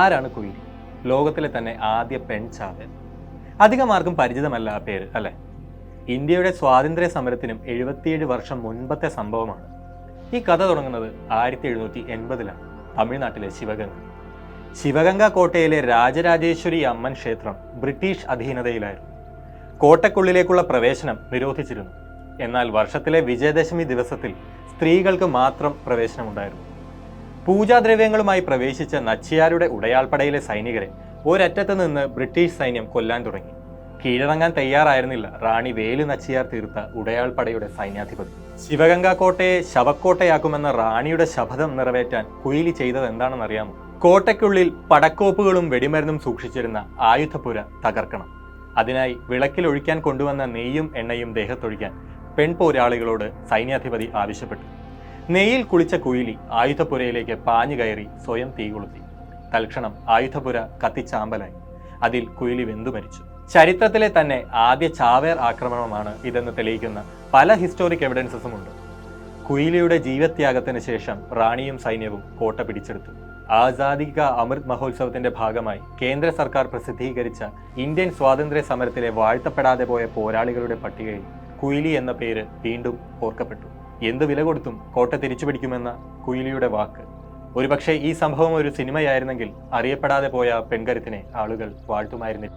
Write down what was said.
ആരാണ് കുയിലി? ലോകത്തിലെ തന്നെ ആദ്യ പെൺ ചാവേർ. അധികം ആർക്കും പരിചിതമല്ല ആ പേര്, അല്ലെ? ഇന്ത്യയുടെ സ്വാതന്ത്ര്യ സമരത്തിനും 77 വർഷം മുൻപത്തെ സംഭവമാണ്. ഈ കഥ തുടങ്ങുന്നത് 1780-ലാണ് തമിഴ്നാട്ടിലെ ശിവഗംഗ. ശിവഗംഗ കോട്ടയിലെ രാജരാജേശ്വരി അമ്മൻ ക്ഷേത്രം ബ്രിട്ടീഷ് അധീനതയിലായിരുന്നു. കോട്ടയ്ക്കുള്ളിലേക്കുള്ള പ്രവേശനം നിരോധിച്ചിരുന്നു. എന്നാൽ വർഷത്തിലെ വിജയദശമി ദിവസത്തിൽ സ്ത്രീകൾക്ക് മാത്രം പ്രവേശനമുണ്ടായിരുന്നു. പൂജാദ്രവ്യങ്ങളുമായി പ്രവേശിച്ച നച്ചിയാരുടെ ഉടയാൾപ്പടയിലെ സൈനികരെ ഒരറ്റത്ത് നിന്ന് ബ്രിട്ടീഷ് സൈന്യം കൊല്ലാൻ തുടങ്ങി. കീഴടങ്ങാൻ തയ്യാറായിരുന്നില്ല റാണി വേലു നച്ചിയാർ തീർത്ത ഉടയാൾപ്പടയുടെ സൈന്യാധിപതി. ശിവഗംഗ കോട്ടയെ ശവക്കോട്ടയാക്കുമെന്ന റാണിയുടെ ശപഥം നിറവേറ്റാൻ കുയിലി ചെയ്തത് എന്താണെന്നറിയാമോ? കോട്ടയ്ക്കുള്ളിൽ പടക്കോപ്പുകളും വെടിമരുന്നും സൂക്ഷിച്ചിരുന്ന ആയുധപുര തകർക്കണം. അതിനായി വിളക്കിൽ ഒഴിക്കാൻ കൊണ്ടുവന്ന നെയ്യും എണ്ണയും ദേഹത്തൊഴിക്കാൻ പെൺപോരാളികളോട് സൈന്യാധിപതി ആവശ്യപ്പെട്ടു. നെയ്യിൽ കുളിച്ച കുയിലി ആയുധപുരയിലേക്ക് പാഞ്ഞു കയറി സ്വയം തീ കൊളുത്തി. തൽക്ഷണം ആയുധപുര കത്തിച്ചാമ്പലായി. അതിൽ കുയിലി വെന്തു മരിച്ചു. ചരിത്രത്തിലെ തന്നെ ആദ്യ ചാവേർ ആക്രമണമാണ് ഇതെന്ന് തെളിയിക്കുന്ന പല ഹിസ്റ്റോറിക് എവിഡൻസസും ഉണ്ട്. കുയിലിയുടെ ജീവത്യാഗത്തിന് ശേഷം റാണിയും സൈന്യവും കോട്ട പിടിച്ചെടുത്തു. ആസാദി കാ അമൃത് മഹോത്സവത്തിന്റെ ഭാഗമായി കേന്ദ്ര സർക്കാർ പ്രസിദ്ധീകരിച്ച ഇന്ത്യൻ സ്വാതന്ത്ര്യ സമരത്തിലെ വാഴ്ത്തപ്പെടാതെ പോയ പോരാളികളുടെ പട്ടികയിൽ കുയിലി എന്ന പേര് വീണ്ടും ഓർക്കപ്പെട്ടു. എന്ത് വില കൊടുത്തും കോട്ട തിരിച്ചു പിടിക്കുമെന്ന കുയിലിയുടെ വാക്ക്. ഒരുപക്ഷെ ഈ സംഭവം ഒരു സിനിമയായിരുന്നെങ്കിൽ അറിയപ്പെടാതെ പോയ പെൺകരുത്തിനെ ആളുകൾ വാഴ്ത്തുമായിരുന്നില്ല.